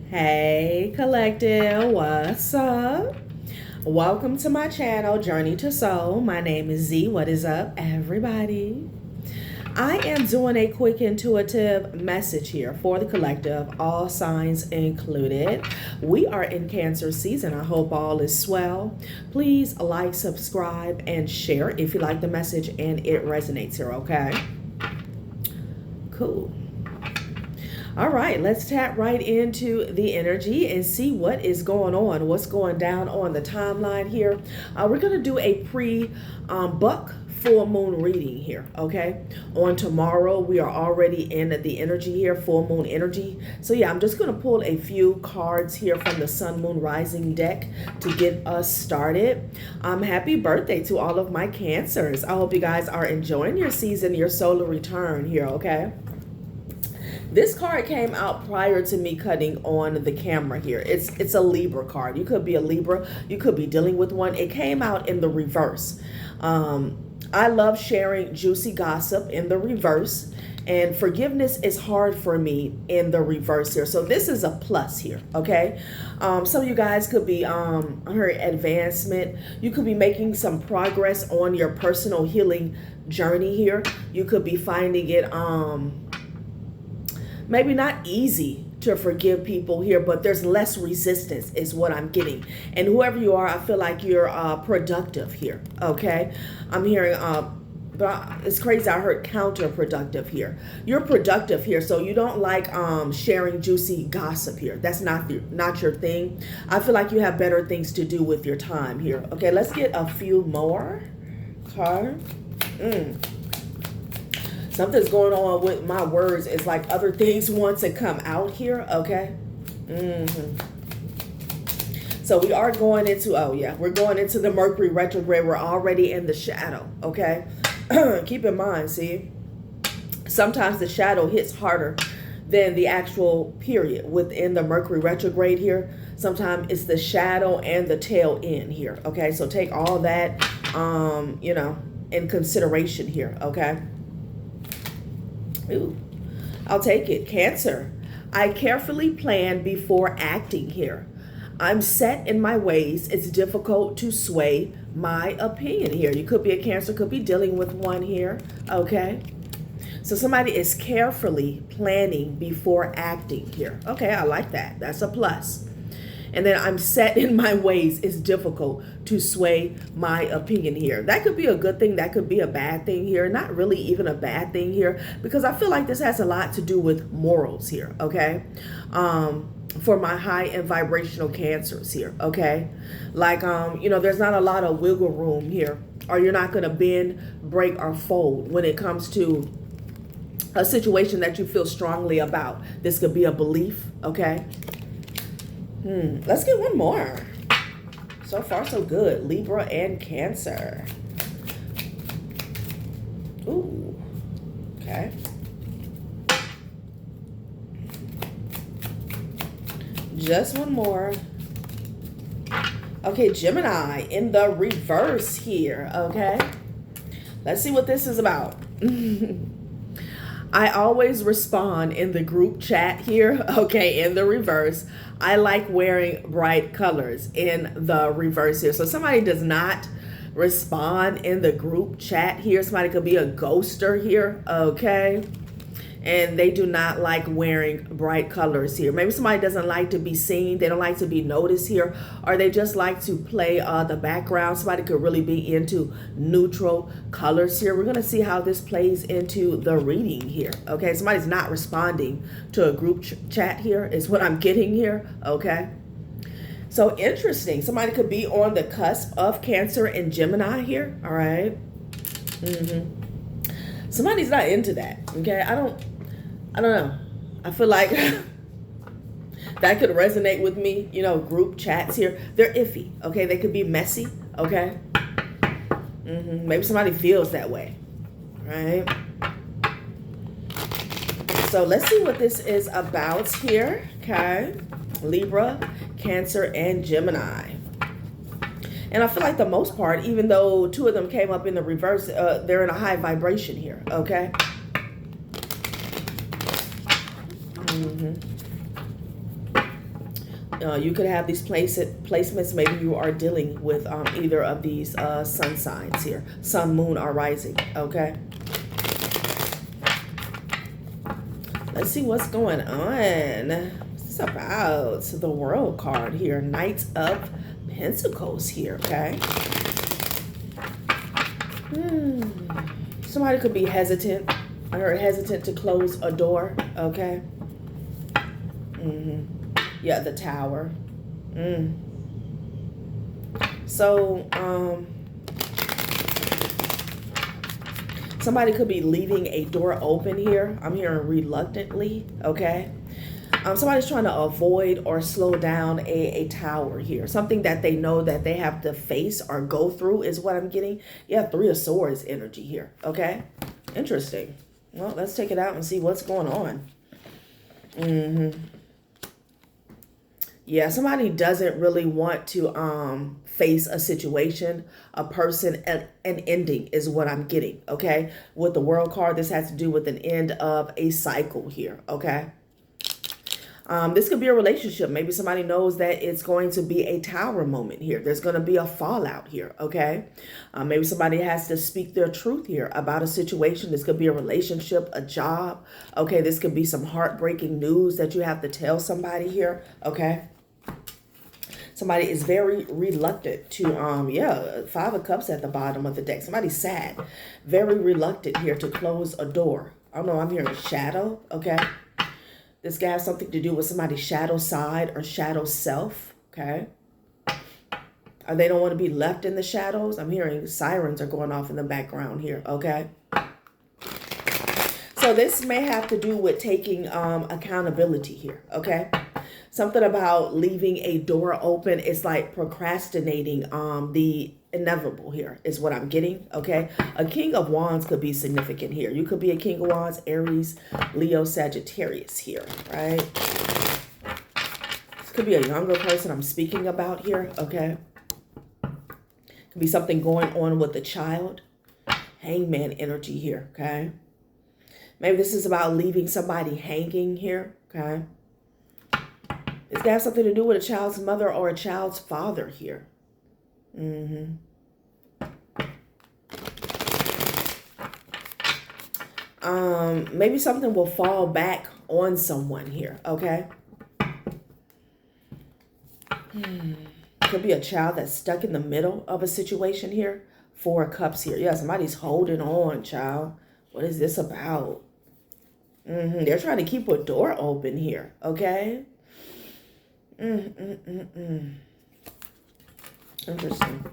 Hey collective, what's up? Welcome to my channel, Journey to Soul. My name is Z. What is up, everybody? I am doing a quick intuitive message here for the collective, all signs included. We are in Cancer season. I hope all is swell. Please like, subscribe, and share if you like the message and it resonates here, okay? Cool. All right, let's tap right into the energy and see what is going on, what's going down on the timeline here. We're going to do a pre-buck full moon reading here, okay? On tomorrow, we are already in the energy here, full moon energy. So yeah, I'm just going to pull a few cards here from the Sun, Moon, Rising deck to get us started. Happy birthday to all of my Cancers. I hope you guys are enjoying your season, your solar return here, okay? This card came out prior to me cutting on the camera here. It's a Libra card. You could be a Libra. You could be dealing with one. It came out in the reverse. I love sharing juicy gossip in the reverse. And forgiveness is hard for me in the reverse here. So this is a plus here, okay? Some of you guys could be her advancement. You could be making some progress on your personal healing journey here. You could be finding it maybe not easy to forgive people here, but there's less resistance is what I'm getting. And whoever you are, I feel like you're productive here, okay? I'm hearing, but it's crazy, I heard counterproductive here. You're productive here, so you don't like sharing juicy gossip here. That's not your thing. I feel like you have better things to do with your time here. Okay, let's get a few more cards. Something's going on with my words. It's like other things want to come out here, okay? So we are going into, we're going into the Mercury retrograde. We're already in the shadow, okay? Keep in mind, see, sometimes the shadow hits harder than the actual period within the Mercury retrograde here. Sometimes it's the shadow and the tail end here, okay? So take all that, in consideration here, okay? Ooh, I'll take it. Cancer. I carefully plan before acting here. I'm set in my ways. It's difficult to sway my opinion here. You could be a Cancer, could be dealing with one here. Okay. So somebody is carefully planning before acting here. Okay, I like that. That's a plus. And then I'm set in my ways. It's difficult to sway my opinion here. That could be a good thing. That could be a bad thing here. Not really even a bad thing here, because I feel like this has a lot to do with morals here, okay? For my high and vibrational Cancers here, okay? Like, there's not a lot of wiggle room here, or you're not going to bend, break, or fold when it comes to a situation that you feel strongly about. This could be a belief, okay? Let's get one more. So far, so good. Libra and Cancer. Ooh. Okay. Just one more. Okay, Gemini in the reverse here. Okay. Let's see what this is about. I always respond in the group chat here. Okay, in the reverse. I like wearing bright colors in the reverse here. So somebody does not respond in the group chat here. Somebody could be a ghoster here, okay? And they do not like wearing bright colors here. Maybe somebody doesn't like to be seen. They don't like to be noticed here. Or they just like to play the background. Somebody could really be into neutral colors here. We're going to see how this plays into the reading here. Okay, somebody's not responding to a group chat here is what I'm getting here. Okay. So interesting. Somebody could be on the cusp of Cancer and Gemini here. All right. Somebody's not into that. Okay. I don't know. I feel like that could resonate with me. Group chats here, they're iffy. Okay. They could be messy. Okay. Maybe somebody feels that way. Right. So let's see what this is about here. Okay. Libra, Cancer, and Gemini. And I feel like the most part, even though two of them came up in the reverse, they're in a high vibration here, okay? You could have these placements. Maybe you are dealing with either of these sun signs here. Sun, moon, or rising. Okay. Let's see what's going on. What's this about? So the World card here. Knight of Pentacles here. Okay. Somebody could be hesitant. I heard hesitant to close a door. Okay. Yeah, the Tower. So, somebody could be leaving a door open here. I'm hearing reluctantly, okay? Somebody's trying to avoid or slow down a tower here. Something that they know that they have to face or go through is what I'm getting. Yeah, Three of Swords energy here, okay? Interesting. Well, let's take it out and see what's going on. Yeah, somebody doesn't really want to face a situation, a person, an ending is what I'm getting, okay? With the World card, this has to do with an end of a cycle here, okay? This could be a relationship. Maybe somebody knows that it's going to be a tower moment here. There's going to be a fallout here, okay? Maybe somebody has to speak their truth here about a situation. This could be a relationship, a job, okay? This could be some heartbreaking news that you have to tell somebody here, okay? Somebody is very reluctant to, Five of Cups at the bottom of the deck. Somebody's sad, very reluctant here to close a door. I don't know, I'm hearing shadow, okay? This guy has something to do with somebody's shadow side or shadow self, okay? Or they don't want to be left in the shadows. I'm hearing sirens are going off in the background here, okay? So this may have to do with taking accountability here, okay? Something about leaving a door open. It's like procrastinating the inevitable here is what I'm getting, okay? A King of Wands could be significant here. You could be a King of Wands, Aries, Leo, Sagittarius here, right? This could be a younger person I'm speaking about here, okay? Could be something going on with the child. Hangman energy here, okay? Maybe this is about leaving somebody hanging here, okay? It's got something to do with a child's mother or a child's father here. Maybe something will fall back on someone here, okay? Could be a child that's stuck in the middle of a situation here. Four of Cups here. Yeah, somebody's holding on, child. What is this about? They're trying to keep a door open here, okay? Interesting.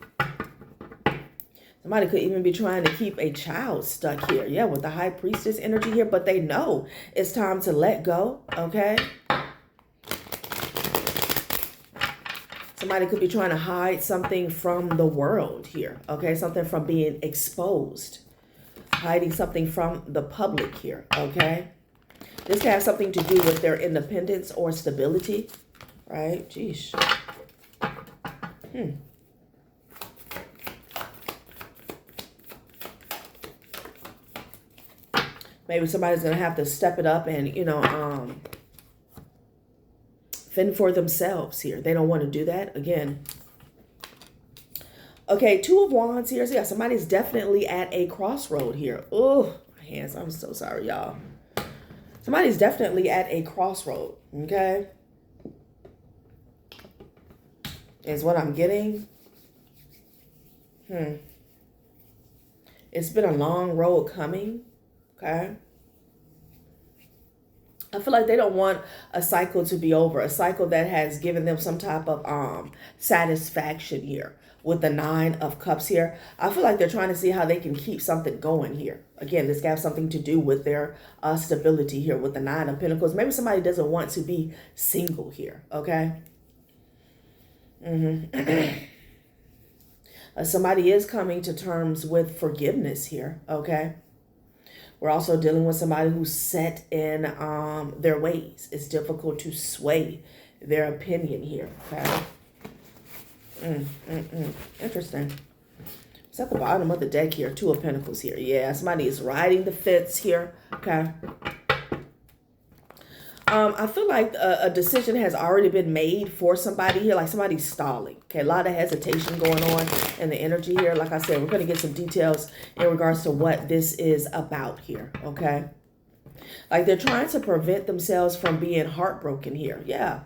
Somebody could even be trying to keep a child stuck here. Yeah, with the High Priestess energy here, but they know it's time to let go, okay? Somebody could be trying to hide something from the world here, okay? Something from being exposed. Hiding something from the public here, okay? This can have something to do with their independence or stability, right? Jeez. Maybe somebody's going to have to step it up and, fend for themselves here. They don't want to do that. Again. Okay, Two of Wands here. So yeah, somebody's definitely at a crossroad here. Oh, my hands. I'm so sorry, y'all. Somebody's definitely at a crossroad, okay? Is what I'm getting. It's been a long road coming, okay? I feel like they don't want a cycle to be over, a cycle that has given them some type of satisfaction here. With the Nine of Cups here, I feel like they're trying to see how they can keep something going here. Again, this has something to do with their stability here with the Nine of Pentacles. Maybe somebody doesn't want to be single here, okay? Somebody is coming to terms with forgiveness here, okay? We're also dealing with somebody who's set in their ways. It's difficult to sway their opinion here, okay? Interesting. It's at the bottom of the deck here. Two of Pentacles here. Yeah, somebody is riding the fence here, okay? I feel like a decision has already been made for somebody here, like somebody's stalling. Okay, a lot of hesitation going on in the energy here. Like I said, we're going to get some details in regards to what this is about here, okay? Like they're trying to prevent themselves from being heartbroken here. Yeah.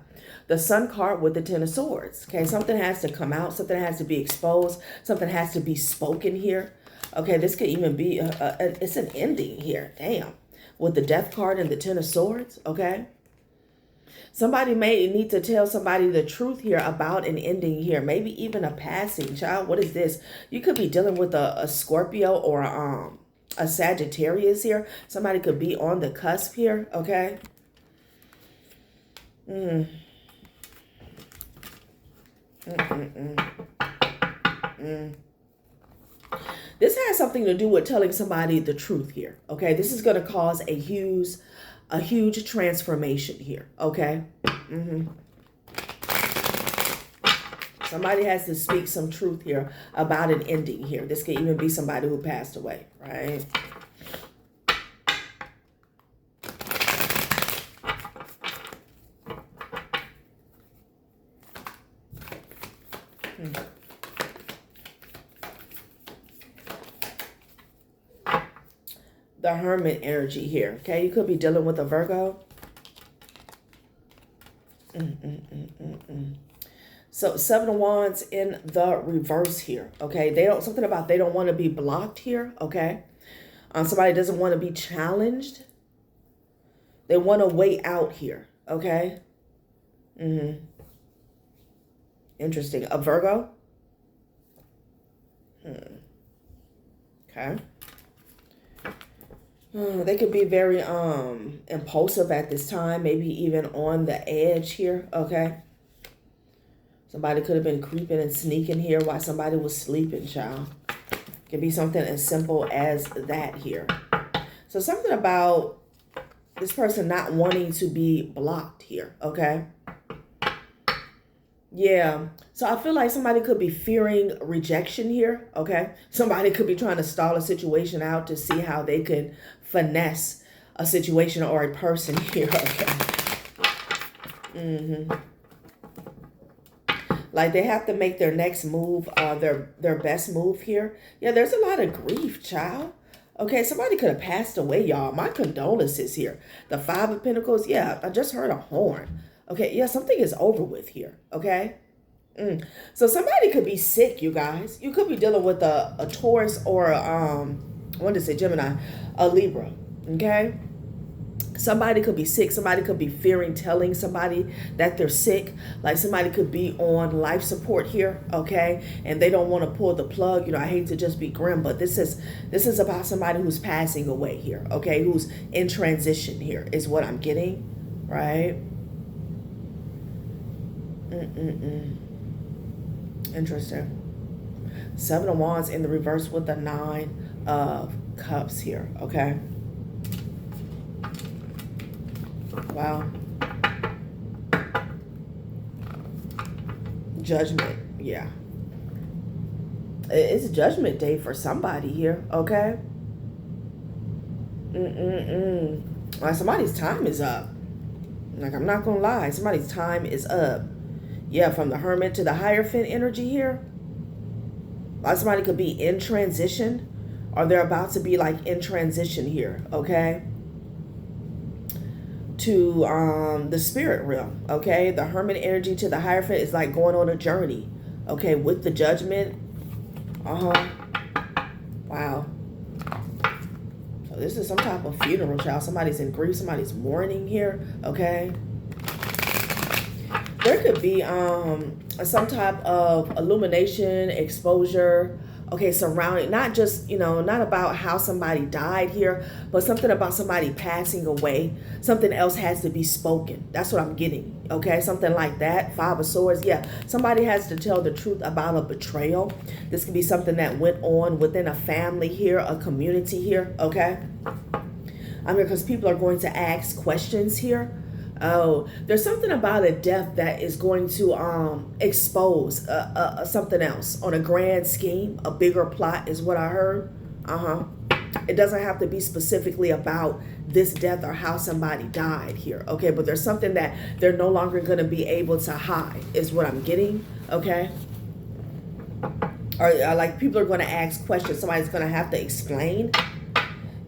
The Sun card with the Ten of Swords. Okay, something has to come out. Something has to be exposed. Something has to be spoken here. Okay, this could even be, it's an ending here. Damn. With the Death card and the Ten of Swords, okay? Somebody may need to tell somebody the truth here about an ending here. Maybe even a passing, child. What is this? You could be dealing with a Scorpio or a Sagittarius here. Somebody could be on the cusp here, okay? This has something to do with telling somebody the truth here, okay? This is going to cause a huge transformation here, okay? Somebody has to speak some truth here about an ending here. This could even be somebody who passed away, right? The Hermit energy here, okay? You could be dealing with a Virgo. So 7 of Wands in the reverse here, okay? They don't, something about they don't want to be blocked here, okay? Somebody doesn't want to be challenged. They want to wait out here, okay? Interesting. A Virgo? Okay. They could be very impulsive at this time, maybe even on the edge here, okay? Somebody could have been creeping and sneaking here while somebody was sleeping, child. Could be something as simple as that here. So something about this person not wanting to be blocked here, okay? Yeah. So I feel like somebody could be fearing rejection here, okay? Somebody could be trying to stall a situation out to see how they can finesse a situation or a person here, okay? Like they have to make their next move, their best move here. Yeah, there's a lot of grief, child. Okay, somebody could have passed away, y'all. My condolences here. The 5 of Pentacles, yeah, I just heard a horn. Okay, yeah, something is over with here, okay? So somebody could be sick, you guys. You could be dealing with a Taurus or, I wanted to say Gemini, a Libra, okay? Somebody could be sick. Somebody could be fearing telling somebody that they're sick. Like somebody could be on life support here, okay? And they don't want to pull the plug. You know, I hate to just be grim, but this is about somebody who's passing away here, okay? Who's in transition here is what I'm getting, right? Interesting. 7 of Wands in the reverse with the 9 of Cups here, okay? Wow. Judgment, yeah. It's Judgment Day for somebody here, okay? Like somebody's time is up. Like, I'm not gonna lie, somebody's time is up. Yeah, from the Hermit to the Hierophant energy here. Like somebody could be in transition, or they're about to be like in transition here, okay? To the spirit realm, okay? The Hermit energy to the Hierophant is like going on a journey, okay? With the Judgment. Wow. So this is some type of funeral, child. Somebody's in grief, somebody's mourning here, okay? There could be some type of illumination, exposure, okay, surrounding, not just, you know, not about how somebody died here, but something about somebody passing away. Something else has to be spoken. That's what I'm getting, okay? Something like that. 5 of Swords, yeah. Somebody has to tell the truth about a betrayal. This could be something that went on within a family here, a community here, okay? I'm here because people are going to ask questions here. Oh, there's something about a death that is going to expose something else on a grand scheme. A bigger plot is what I heard. It doesn't have to be specifically about this death or how somebody died here, okay? But there's something that they're no longer going to be able to hide is what I'm getting, okay? Or like people are going to ask questions. Somebody's going to have to explain.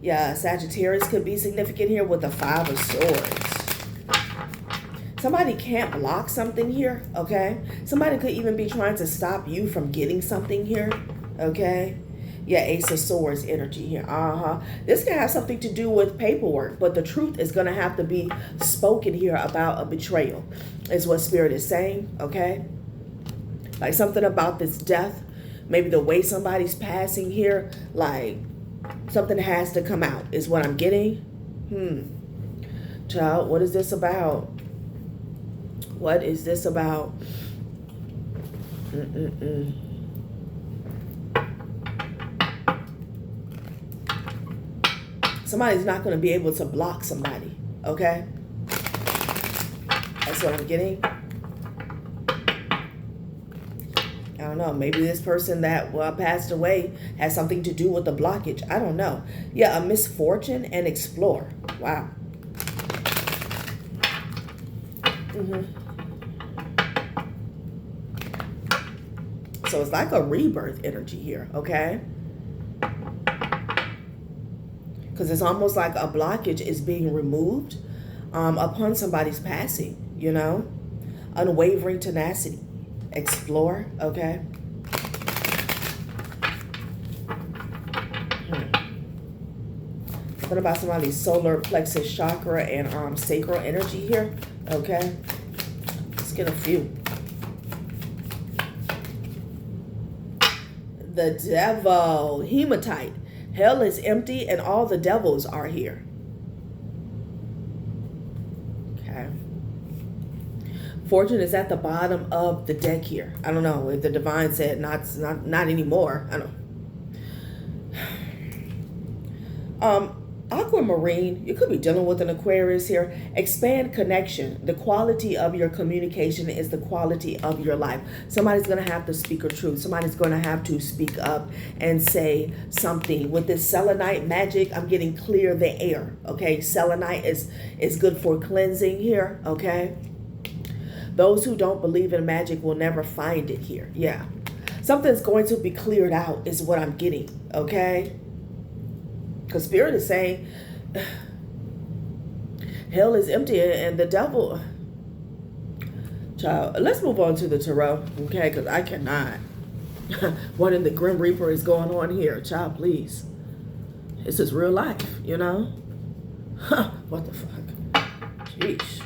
Yeah, Sagittarius could be significant here with the 5 of Swords. Somebody can't block something here, okay? Somebody could even be trying to stop you from getting something here, okay? Yeah, Ace of Swords energy here. This can have something to do with paperwork, but the truth is going to have to be spoken here about a betrayal, is what Spirit is saying, okay? Like something about this death, maybe the way somebody's passing here, like something has to come out, is what I'm getting. Child, what is this about? What is this about? Somebody's not going to be able to block somebody, okay? That's what I'm getting. I don't know. Maybe this person that passed away has something to do with the blockage. I don't know. Yeah, a misfortune and explore. Wow. So it's like a rebirth energy here, okay? Because it's almost like a blockage is being removed upon somebody's passing, you know? Unwavering tenacity. Explore, okay? What about somebody's solar plexus chakra and sacral energy here? Okay. Let's get a few. The devil, hematite. Hell is empty and all the devils are here. Okay. Fortune is at the bottom of the deck here. I don't know if the divine said not anymore. I don't. Aquamarine, you could be dealing with an Aquarius here. Expand connection. The quality of your communication is the quality of your life. Somebody's going to have to speak a truth. Somebody's going to have to speak up and say something. With this selenite magic, I'm getting clear the air. Okay, selenite is good for cleansing here. Okay, those who don't believe in magic will never find it here. Yeah, something's going to be cleared out is what I'm getting. Okay. Because Spirit is saying hell is empty and the devil. Child, let's move on to the tarot, okay? Because I cannot. What in the Grim Reaper is going on here? Child, please. This is real life, you know? What the fuck? Jeez.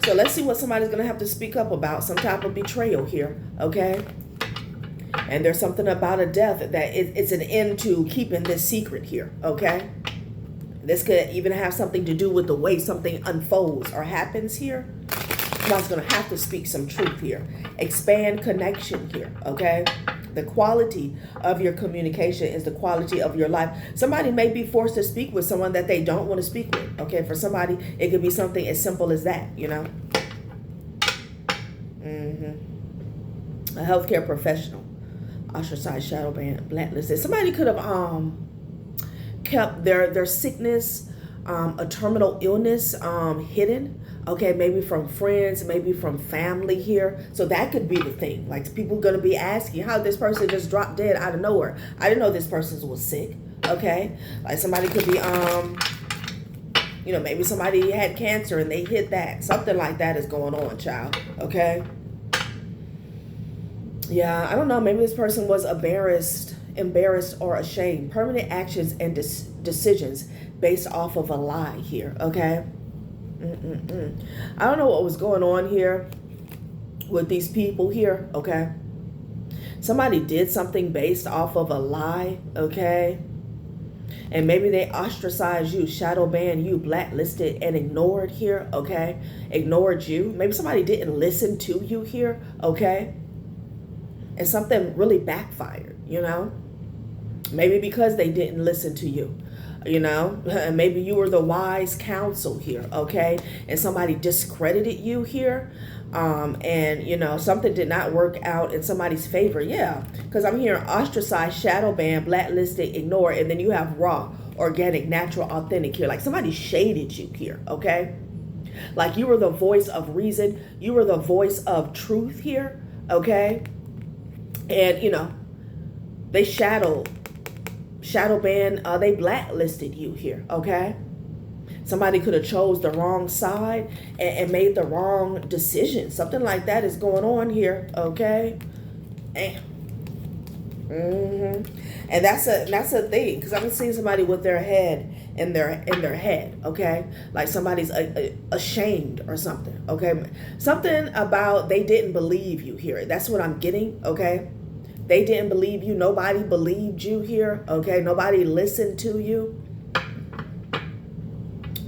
So let's see what somebody's going to have to speak up about. Some type of betrayal here, okay? And there's something about a death that it's an end to keeping this secret here, okay? This could even have something to do with the way something unfolds or happens here. Somebody's going to have to speak some truth here. Expand connection here, okay? The quality of your communication is the quality of your life. Somebody may be forced to speak with someone that they don't want to speak with, okay? For somebody, it could be something as simple as that, you know? A healthcare professional. Ostracized, shadow banned, blacklisted. Somebody could have kept their sickness, a terminal illness hidden. Okay, maybe from friends, maybe from family here. So that could be the thing. Like people going to be asking how this person just dropped dead out of nowhere. I didn't know this person was sick. Okay, like somebody could be you know, maybe somebody had cancer and they hit that. Something like that is going on, child. Okay. Yeah, I don't know. Maybe this person was embarrassed or ashamed. Permanent actions and decisions based off of a lie here, okay? I don't know what was going on here with these people here, okay? Somebody did something based off of a lie, okay? And maybe they ostracized you, shadow banned you, blacklisted, and ignored here, okay? Ignored you. Maybe somebody didn't listen to you here, okay? And something really backfired, you know? Maybe because they didn't listen to you. you know, maybe you were the wise counsel here, okay, and somebody discredited you here, and you know, something did not work out in somebody's favor. Yeah, because I'm hearing ostracized, shadow banned, blacklisted, ignore, and then you have raw, organic, natural, authentic here, like somebody shaded you here, okay, like you were the voice of reason, you were the voice of truth here, okay, and you know, they shadow banned, they blacklisted you here, okay? Somebody could have chose the wrong side and made the wrong decision. Something like that is going on here, okay? And that's a thing, because I'm seeing somebody with their head in their head, okay? Like somebody's ashamed or something, okay? Something about they didn't believe you here. That's what I'm getting, okay? They didn't believe you. Nobody believed you here, okay? Nobody listened to you.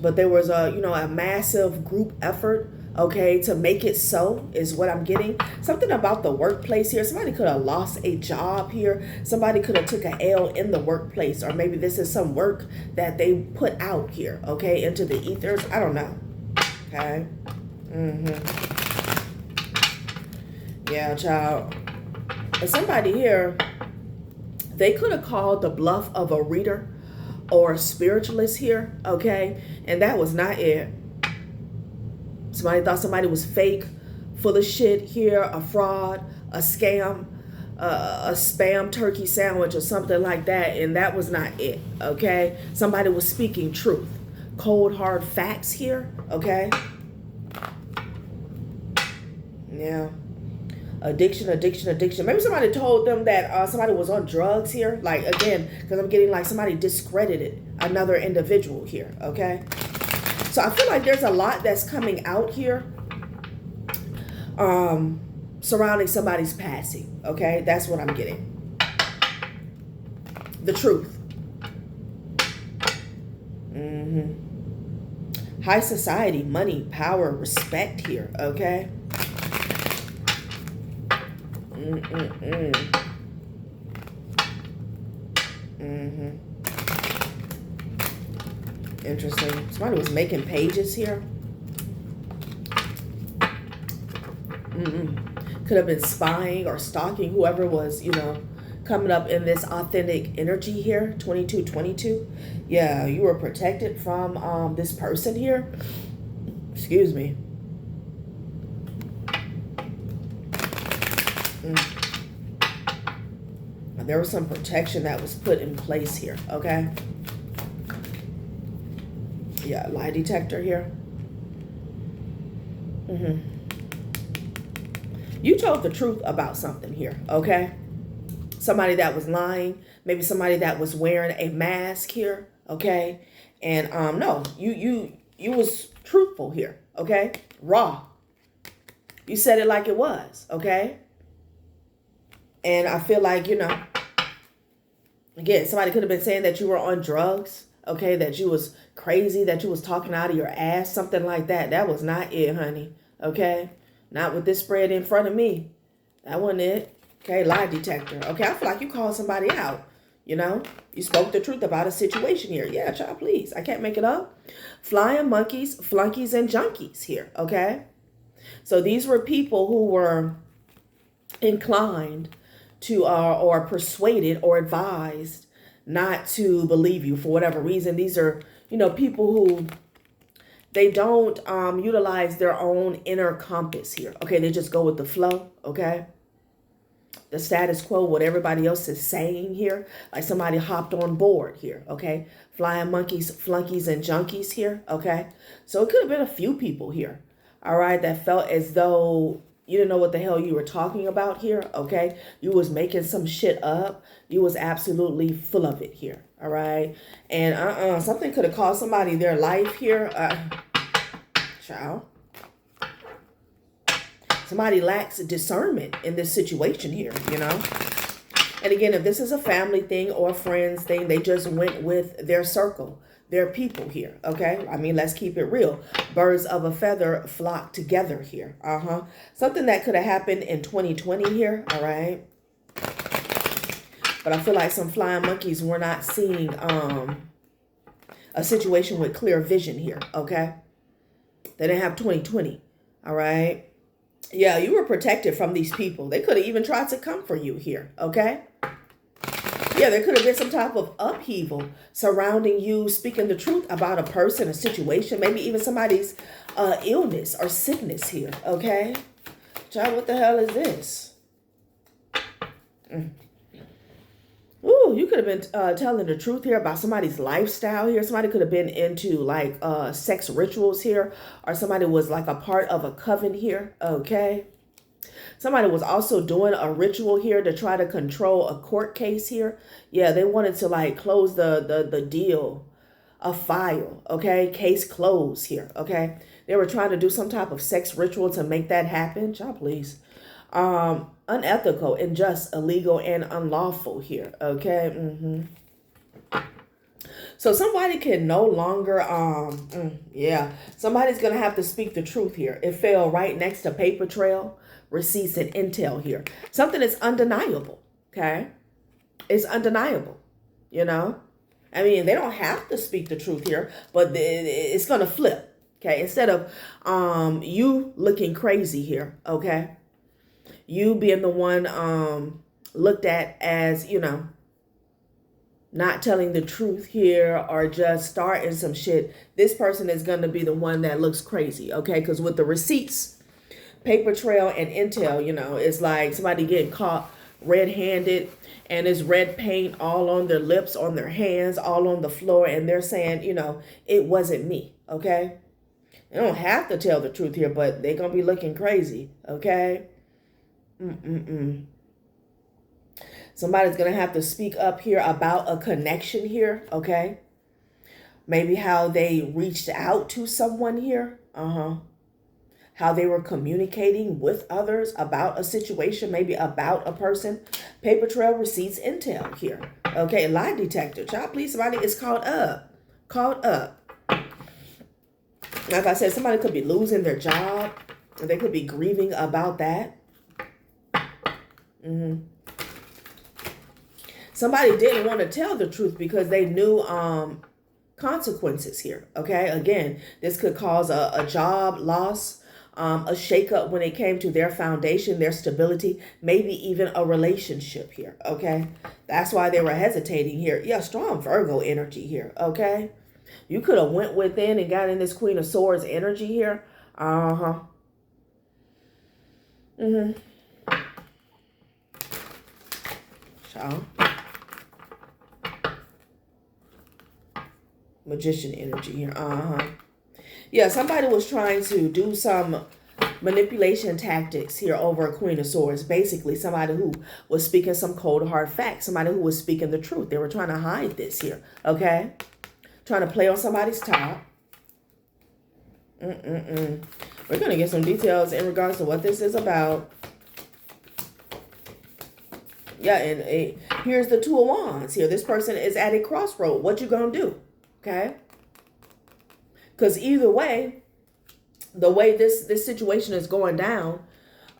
But there was a, you know, a massive group effort, okay, to make it so, is what I'm getting. Something about the workplace here. Somebody could have lost a job here. Somebody could have took an L in the workplace, or maybe this is some work that they put out here, okay, into the ethers. I don't know, okay? Yeah, child. And somebody here, they could have called the bluff of a reader or a spiritualist here, okay? And that was not it. Somebody thought somebody was fake, full of shit here, a fraud, a scam, a spam turkey sandwich or something like that, and that was not it, okay? Somebody was speaking truth. Cold, hard facts here, okay? Yeah. Addiction. Maybe somebody told them that somebody was on drugs here. Like, again, because I'm getting like somebody discredited another individual here, okay? So I feel like there's a lot that's coming out here surrounding somebody's passing, okay? That's what I'm getting. The truth. High society, money, power, respect here, okay? Interesting. Somebody was making pages here. Could have been spying or stalking whoever was, you know, coming up in this authentic energy here. 2222. Yeah, you were protected from this person here. Excuse me. There was some protection that was put in place here, okay? Yeah, lie detector here. You told the truth about something here, okay? Somebody that was lying, maybe somebody that was wearing a mask here, okay? And no, you was truthful here, okay? Raw. You said it like it was, okay? And I feel like, you know, again, somebody could have been saying that you were on drugs, okay, that you was crazy, that you was talking out of your ass, something like that. That was not it, honey, okay? Not with this spread in front of me. That wasn't it, okay? Lie detector, okay? I feel like you called somebody out, you know? You spoke the truth about a situation here. Yeah, child, please. I can't make it up. Flying monkeys, flunkies, and junkies here, okay? So these were people who were inclined to or persuaded or advised not to believe you for whatever reason. These are, you know, people who they don't utilize their own inner compass here. Okay, they just go with the flow, okay? The status quo, what everybody else is saying here. Like somebody hopped on board here, okay? Flying monkeys, flunkies, and junkies here, okay? So it could have been a few people here, all right, that felt as though you didn't know what the hell you were talking about here, okay? You was making some shit up. You was absolutely full of it here, all right? And something could have cost somebody their life here. Child. Somebody lacks discernment in this situation here, you know? And again, if this is a family thing or a friends thing, they just went with their circle, their people here, okay? I mean, let's keep it real. Birds of a feather flock together here, Something that could have happened in 2020 here, all right? But I feel like some flying monkeys were not seeing a situation with clear vision here, okay? They didn't have 2020, all right? Yeah, you were protected from these people. They could have even tried to come for you here, okay? Yeah, there could have been some type of upheaval surrounding you speaking the truth about a person, a situation, maybe even somebody's illness or sickness here, okay? Child, what the hell is this? Ooh, you could have been telling the truth here about somebody's lifestyle here. Somebody could have been into like sex rituals here, or somebody was like a part of a coven here, okay? Somebody was also doing a ritual here to try to control a court case here. Yeah, they wanted to like close the deal, a file, okay? Case closed here, okay? They were trying to do some type of sex ritual to make that happen. Child, please. Unethical, unjust, illegal, and unlawful here, okay? So somebody can no longer, somebody's going to have to speak the truth here. It fell right next to paper trail, receipts, and intel here. Something that's undeniable, okay? It's undeniable, you know? I mean, they don't have to speak the truth here, but it's going to flip, okay? Instead of you looking crazy here, okay? You being the one looked at as, you know, not telling the truth here or just starting some shit, this person is going to be the one that looks crazy, okay? Because with the receipts, paper trail, and intel, you know, it's like somebody getting caught red-handed and it's red paint all on their lips, on their hands, all on the floor, and they're saying, you know, it wasn't me, okay? They don't have to tell the truth here, but they're going to be looking crazy, okay? Somebody's going to have to speak up here about a connection here, okay? Maybe how they reached out to someone here. How they were communicating with others about a situation, maybe about a person. Paper trail, receipts, intel here. Okay, lie detector. Child, please, somebody is caught up. Caught up. Like I said, somebody could be losing their job. And they could be grieving about that. Somebody didn't want to tell the truth because they knew consequences here. Okay, again, this could cause a job loss, a shakeup when it came to their foundation, their stability, maybe even a relationship here. Okay, that's why they were hesitating here. Yeah, strong Virgo energy here. Okay, you could have went within and got in this Queen of Swords energy here. Child. Magician energy here. Yeah, somebody was trying to do some manipulation tactics here over a Queen of Swords. Basically, somebody who was speaking some cold hard facts. Somebody who was speaking the truth. They were trying to hide this here. Okay? Trying to play on somebody's top. We're going to get some details in regards to what this is about. Yeah, and here's the Two of Wands here. This person is at a crossroad. What you going to do? Okay? Because either way, the way this situation is going down,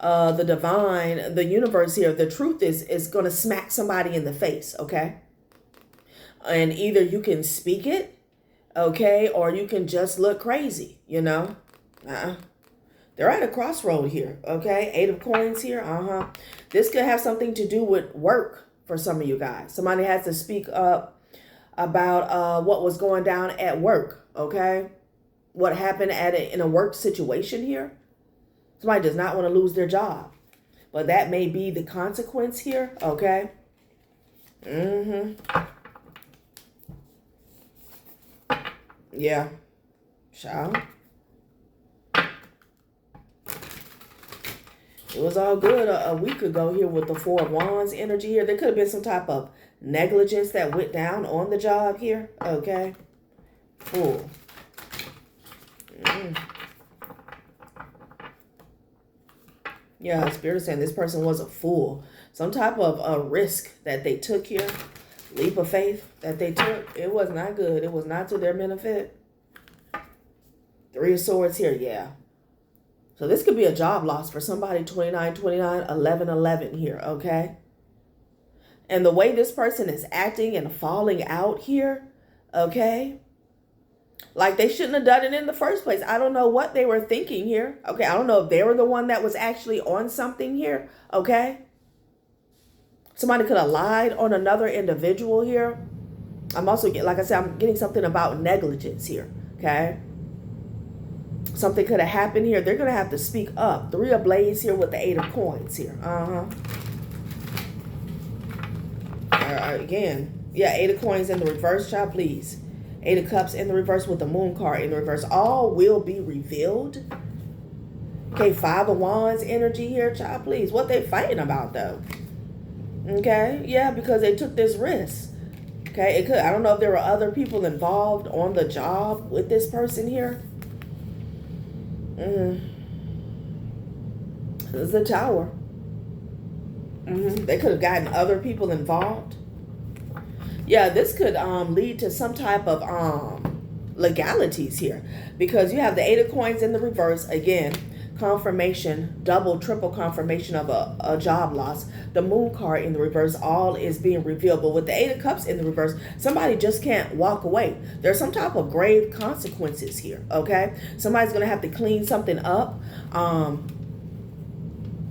the divine, the universe here, the truth is going to smack somebody in the face, okay? And either you can speak it, okay, or you can just look crazy, you know? They're at a crossroad here, okay? 8 of Coins here, This could have something to do with work for some of you guys. Somebody has to speak up about what was going down at work, okay? What happened in a work situation here. Somebody does not want to lose their job. But that may be the consequence here, okay? Yeah. Child. It was all good a week ago here with the Four of Wands energy here. There could have been some type of negligence that went down on the job here. Okay. Fool. Yeah, Spirit is saying this person was a fool. Some type of a risk that they took here. Leap of faith that they took. It was not good. It was not to their benefit. 3 of Swords here. Yeah. So this could be a job loss for somebody. 29, 29, 11, 11 here. Okay. And the way this person is acting and falling out here, okay, Like they shouldn't have done it in the first place. I don't know what they were thinking here. Okay, I don't know if they were the one that was actually on something here. Okay. Somebody could have lied on another individual here. I'm also getting, like I said, I'm getting something about negligence here. Okay. Something could have happened here. They're going to have to speak up. 3 of Blades here with the 8 of Coins here. Again. Yeah, 8 of Coins in the reverse, child, please. 8 of Cups in the reverse with the Moon card in the reverse. All will be revealed. Okay, 5 of Wands energy here, child, please. What they fighting about, though? Okay, yeah, because they took this risk. Okay, it could. I don't know if there were other people involved on the job with this person here. This is the Tower. They could have gotten other people involved. Yeah, this could lead to some type of legalities here, because you have the 8 of Coins in the reverse. Again, confirmation, double, triple confirmation of a job loss. The Moon card in the reverse, all is being revealed. But with the 8 of Cups in the reverse, somebody just can't walk away. There's some type of grave consequences here, okay? Somebody's going to have to clean something up,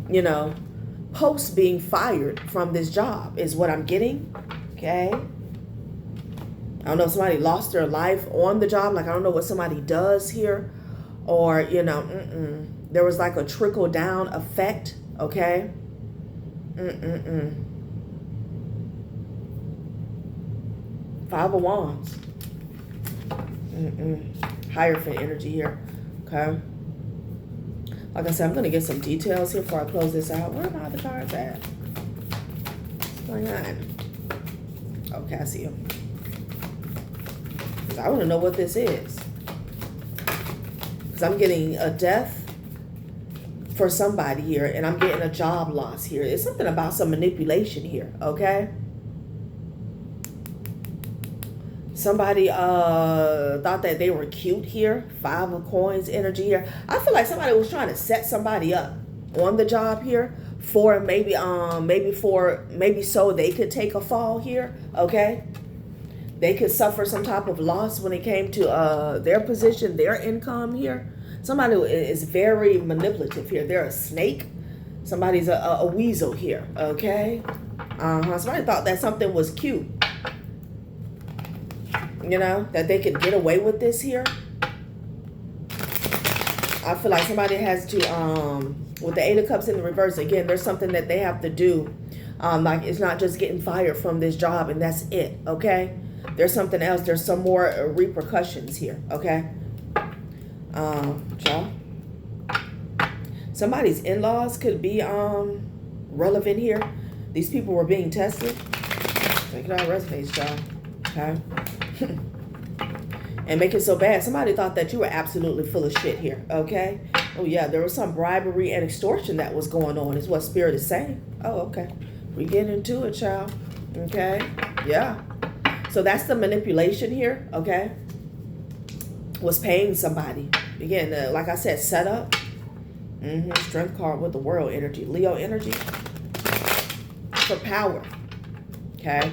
you know, post being fired from this job is what I'm getting, okay? I don't know if somebody lost their life on the job. Like, I don't know what somebody does here. Or, you know, there was like a trickle down effect, okay? Five of Wands. Hierophant energy here, okay? Like I said, I'm going to get some details here before I close this out. Where are my other cards at? What's going on? Okay, I see them. I want to know what this is. Because I'm getting a death for somebody here, and I'm getting a job loss here. It's something about some manipulation here, okay? Somebody thought that they were cute here. 5 of Coins energy here. I feel like somebody was trying to set somebody up on the job here for maybe so they could take a fall here, okay? They could suffer some type of loss when it came to their position, their income here. Somebody is very manipulative here. They're a snake. Somebody's a weasel here, okay? Somebody thought that something was cute. You know, that they could get away with this here. I feel like somebody has to, with the 8 of Cups in the reverse, again, there's something that they have to do. Like, it's not just getting fired from this job and that's it, okay? There's something else. There's some more repercussions here, okay? Y'all. Somebody's in-laws could be relevant here. These people were being tested. Take it out, resonates, y'all. Okay? And make it so bad. Somebody thought that you were absolutely full of shit here, okay? Oh, yeah, there was some bribery and extortion that was going on, is what Spirit is saying. Oh, okay. We get into it, child. Okay? Yeah. So that's the manipulation here, okay? Was paying somebody. Again, like I said, set up. Strength card with the World energy. Leo energy. For power. Okay?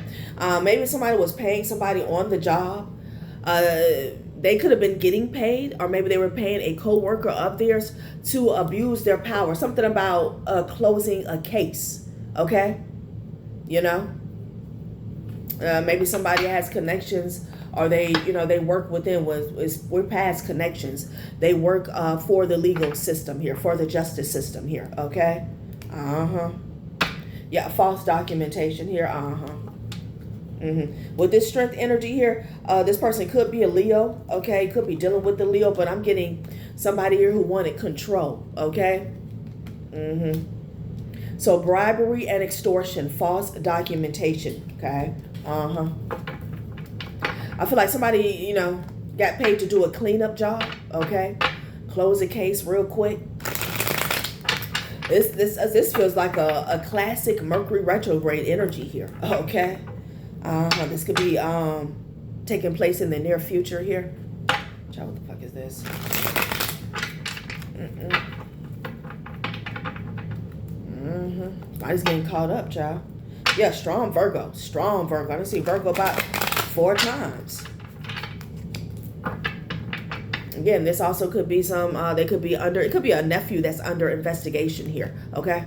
Maybe somebody was paying somebody on the job. They could have been getting paid, or maybe they were paying a co-worker of theirs to abuse their power. Something about closing a case, okay? You know? Maybe somebody has connections, or they work within, we're past connections. They work for the legal system here, for the justice system here, okay? Yeah, false documentation here, With this strength energy here, this person could be a Leo, okay? Could be dealing with the Leo, but I'm getting somebody here who wanted control, okay? So bribery and extortion, false documentation, okay? I feel like somebody, got paid to do a cleanup job, okay? Close a case real quick. This feels like a classic Mercury retrograde energy here, okay? This could be taking place in the near future here. Child, what the fuck is this? Body's getting caught up, child. Yeah, strong Virgo. Strong Virgo. I done see Virgo about 4 times. Again, this also could be some, they could be under, it could be a nephew that's under investigation here, okay?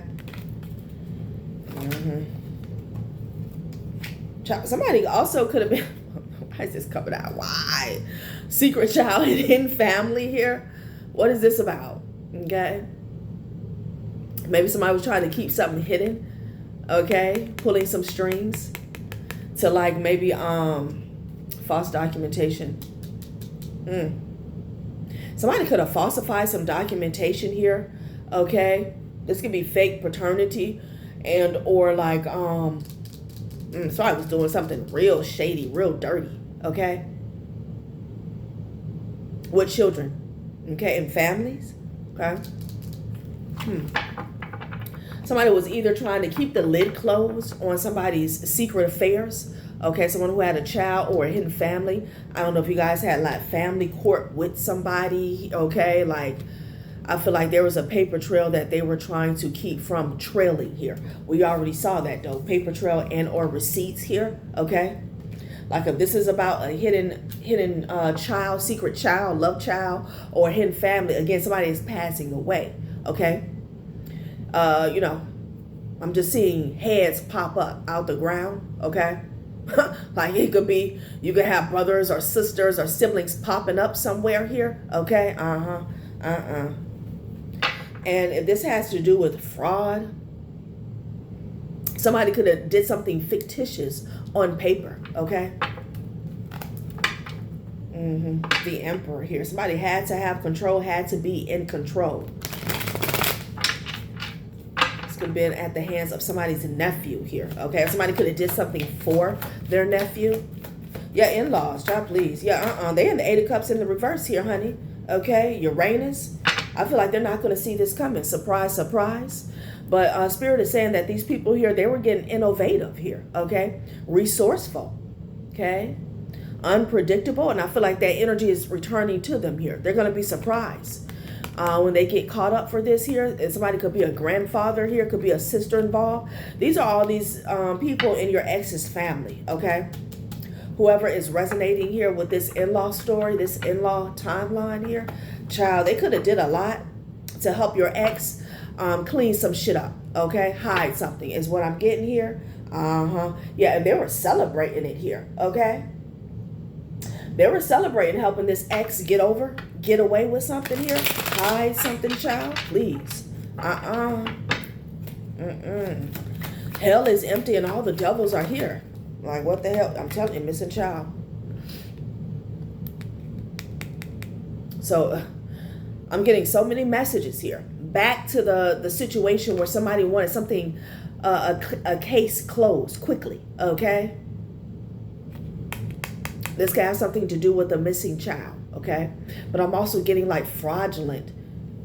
Somebody also could have been, why is this coming out? Why? Secret child in family here. What is this about? Okay. Maybe somebody was trying to keep something hidden. Okay. Pulling some strings to like maybe false documentation. Somebody could have falsified some documentation here. Okay. This could be fake paternity and or like somebody was doing something real shady, real dirty. Okay. With children. Okay. And families. Okay. Somebody was either trying to keep the lid closed on somebody's secret affairs. Okay, someone who had a child or a hidden family. I don't know if you guys had like family court with somebody. Okay, like I feel like there was a paper trail that they were trying to keep from trailing here. We already saw that though, paper trail and or receipts here. Okay, like if this is about a hidden child, secret child, love child, or a hidden family. Again, somebody is passing away. Okay. You know, I'm just seeing heads pop up out the ground, okay? Like it could be, you could have brothers or sisters or siblings popping up somewhere here, okay? And if this has to do with fraud, somebody could have did something fictitious on paper, okay? The Emperor here. Somebody had to have control, had to be in control. Could have been at the hands of somebody's nephew here. Okay, somebody could have did something for their nephew. Yeah, in-laws, child, please. Yeah, they in the Eight of Cups in the reverse here, honey. Okay, Uranus. I feel like they're not going to see this coming. Surprise, surprise. But Spirit is saying that these people here, they were getting innovative here. Okay, resourceful. Okay, unpredictable, and I feel like that energy is returning to them here. They're going to be surprised. When they get caught up for this here, and somebody could be a grandfather here, could be a sister involved. These are all these people in your ex's family, okay? Whoever is resonating here with this in-law story, this in-law timeline here, child, they could have did a lot to help your ex clean some shit up, okay? Hide something is what I'm getting here. Yeah, and they were celebrating it here, okay? They were celebrating helping this ex get away with something here. Hide something, child, please. Hell is empty and all the devils are here. Like, what the hell? I'm telling you, missing child. So, I'm getting so many messages here. Back to the situation where somebody wanted something, a case closed quickly, okay? This can have something to do with a missing child, okay? But I'm also getting like fraudulent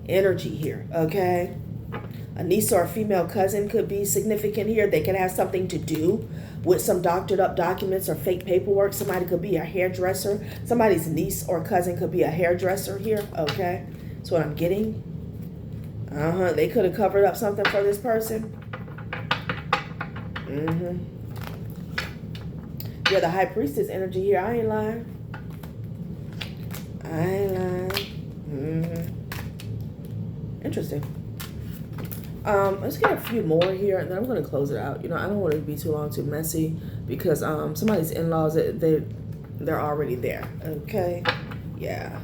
energy here, okay? A niece or a female cousin could be significant here. They can have something to do with some doctored up documents or fake paperwork. Somebody could be a hairdresser. Somebody's niece or cousin could be a hairdresser here, okay? That's what I'm getting. They could have covered up something for this person. Yeah, the High Priestess energy here. I ain't lying. Interesting. Let's get a few more here, and then I'm going to close it out. You know, I don't want it to be too long, too messy, because somebody's in-laws, they're already there. Okay. Yeah.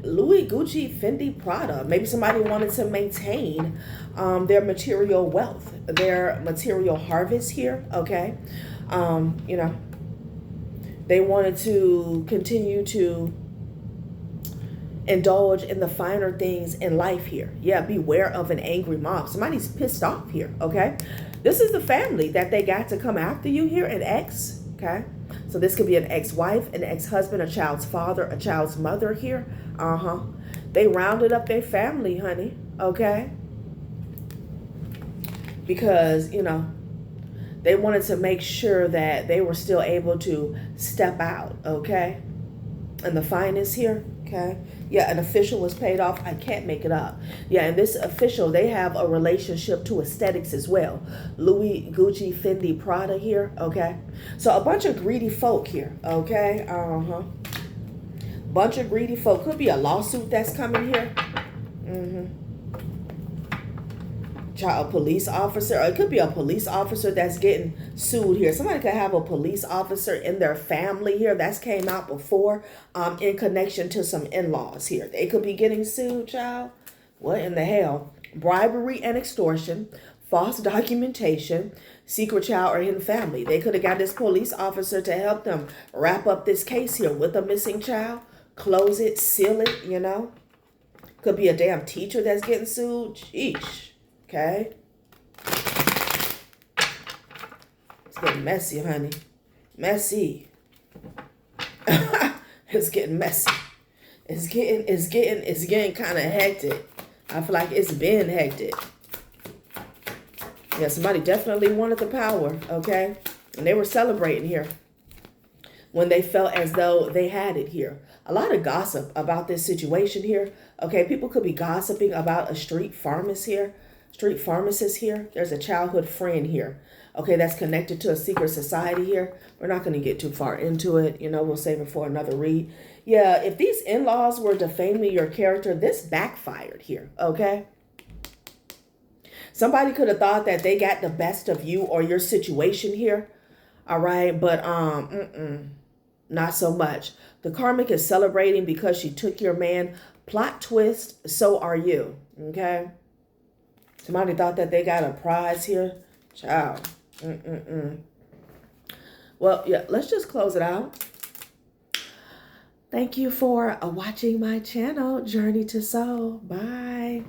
Louis, Gucci, Fendi, Prada. Maybe somebody wanted to maintain their material wealth, their material harvest here. Okay. You know, they wanted to continue to indulge in the finer things in life here. Yeah, beware of an angry mob. Somebody's pissed off here, okay? This is the family that they got to come after you here, an ex, okay? So this could be an ex-wife, an ex-husband, a child's father, a child's mother here. They rounded up their family, honey, okay? Because, you know, they wanted to make sure that they were still able to step out, okay? And the finest here, okay? Yeah, an official was paid off. I can't make it up. Yeah, and this official, they have a relationship to aesthetics as well. Louis, Gucci, Fendi, Prada here, okay? So a bunch of greedy folk here, okay? Bunch of greedy folk. Could be a lawsuit that's coming here. Child, police officer, or it could be a police officer that's getting sued here. Somebody could have a police officer in their family here. That's came out before, in connection to some in-laws here. They could be getting sued, child. What in the hell? Bribery and extortion, false documentation, secret child or hidden family. They could have got this police officer to help them wrap up this case here with a missing child, close it, seal it, you know. Could be a damn teacher that's getting sued. Sheesh. Okay. It's getting messy, honey. Messy. It's getting messy. It's getting kind of hectic. I feel like it's been hectic. Yeah, somebody definitely wanted the power, okay? And they were celebrating here when they felt as though they had it here. A lot of gossip about this situation here. Okay, people could be gossiping about a street pharmacist here. There's a childhood friend here. Okay, that's connected to a secret society here. We're not going to get too far into it. You know, we'll save it for another read. Yeah, if these in-laws were defaming your character, this backfired here, okay? Somebody could have thought that they got the best of you or your situation here. All right, but not so much. The karmic is celebrating because she took your man. Plot twist, so are you, okay? Somebody thought that they got a prize here. Child. Well, yeah, let's just close it out. Thank you for watching my channel, Journey to Soul. Bye.